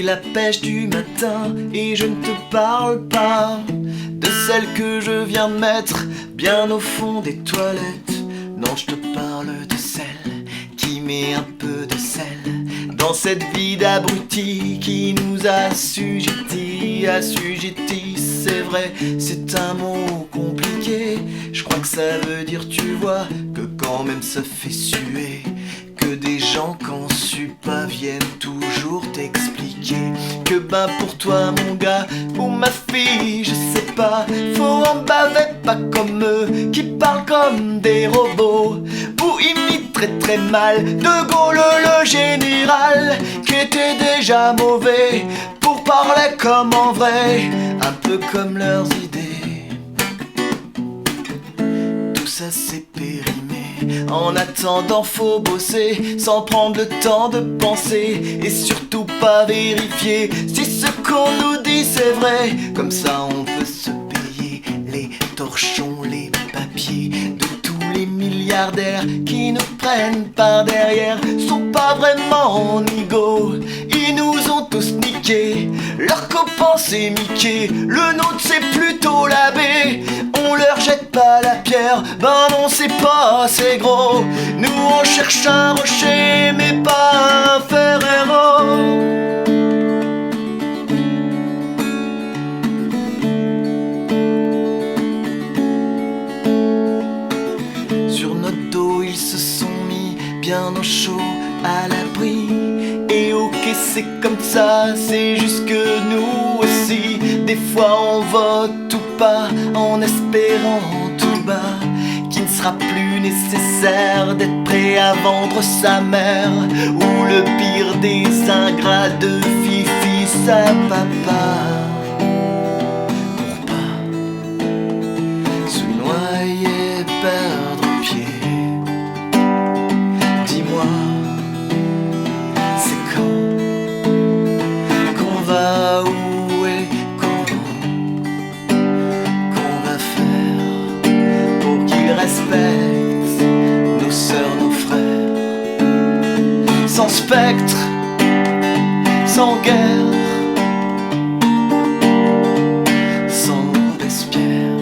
la pêche du matin et je ne te parle pas de celle que je viens mettre bien au fond des toilettes. Non, je te parle de celle qui met un peu de sel dans cette vie d'abruti qui nous a assujettis, c'est vrai, c'est un mot compliqué. Je crois que ça veut dire, tu vois, que quand même ça fait suer, que des gens qu'en su pas viennent toujours t'expliquer que pour toi mon gars ou ma fille, je sais pas, faut en baver pas comme eux qui parlent comme des robots ou imitent très très mal De Gaulle le général qui était déjà mauvais pour parler comme en vrai, un peu comme leurs idées. Tout ça c'est périmé. En attendant faut bosser sans prendre le temps de penser et surtout pas vérifier si ce qu'on nous dit c'est vrai. Comme ça on peut se payer les torchons, les papiers de tous les milliardaires qui nous prennent par derrière. Sont pas vraiment nigauds, ils nous ont tous niqués. Leur copain c'est Mickey, le nôtre c'est plutôt l'abbé. On leur jette pas la pierre, ben non c'est pas assez gros. Nous on cherche un rocher mais pas un Ferrero. Sur notre dos ils se sont mis bien au chaud à l'abri. Et ok c'est comme ça, c'est juste que nous aussi des fois on vote ou pas en espérant tout bas qu'il ne sera plus nécessaire d'être prêt à vendre sa mère ou le pire des ingrats de Fifi sa papa pour pas se noyer, perdre pied. Dis-moi, c'est quand qu'on va, où et comment qu'on va faire pour qu'ils respectent nos sœurs, nos frères, sans spectre, sans guerre, sans Robespierre.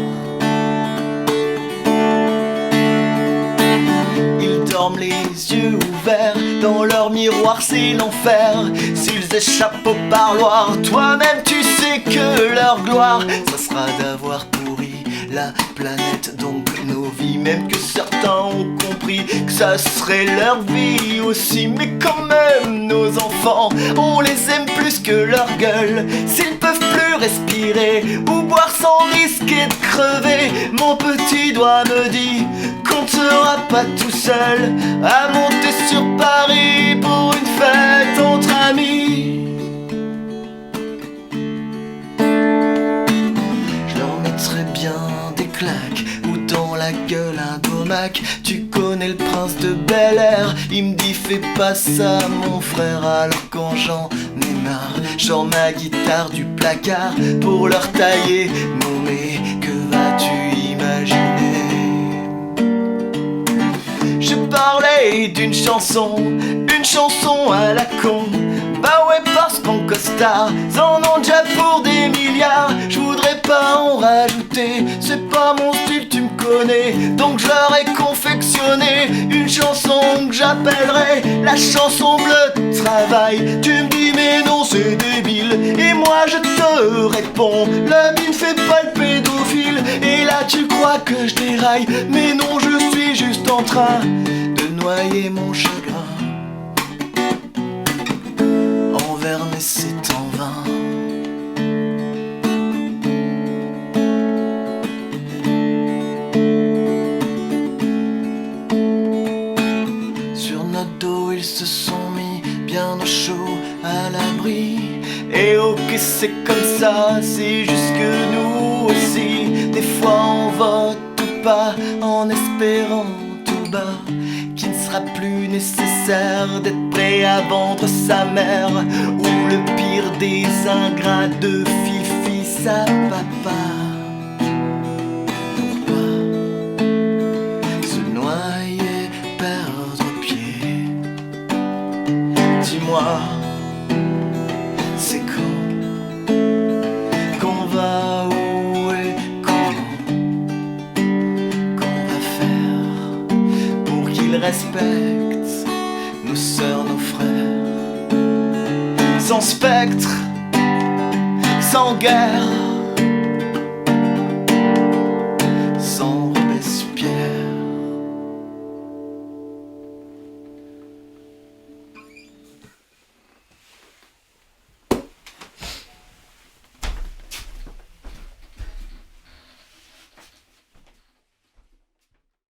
Ils dorment les yeux ouverts, dans leur miroir c'est l'enfer. S'ils échappent au parloir, toi-même tu sais que leur gloire, ça sera d'avoir pourri la planète, donc nos vies. Même que certains ont compris que ça serait leur vie aussi. Mais quand même nos enfants, on les aime plus que leur gueule. S'ils peuvent plus respirer ou boire sans risquer de crever, mon petit doigt me dit qu'on ne sera pas tout seul à monter sur Paris pour une fête entre amis. Je leur mettrai bien des claques ou dans la gueule un domac. Tu connais le prince de Bel-Air, il me dit fais pas ça mon frère. Alors quand j'en ai marre, j'en ma guitare du placard pour leur tailler. Non mais que vas-tu imaginer? Je parlais d'une chanson, une chanson à la con. Bah ouais parce qu'en costard, en ont déjà pour des milliards. Je voudrais pas en rajouter, c'est pas mon style, tu me connais. Donc je leur ai confectionné une chanson que j'appellerai la chanson bleue de travail. Tu me dis mais non c'est débile, et moi je te réponds la vie ne fait pas le pédophile. Et là tu crois que je déraille, mais non je suis juste en train de noyer mon chagrin. Envers mais c'est en vain. Sur notre dos ils se sont mis bien au chaud à l'abri. Et ok c'est comme ça, c'est juste que nous aussi des fois on vote ou pas en espérant tout bas qu'il ne sera plus nécessaire d'être prêt à vendre sa mère ou le pire des ingrats de Fifi sa papa pour pas se noyer, perdre pied. Dis-moi, c'est sans spectre, sans guerre.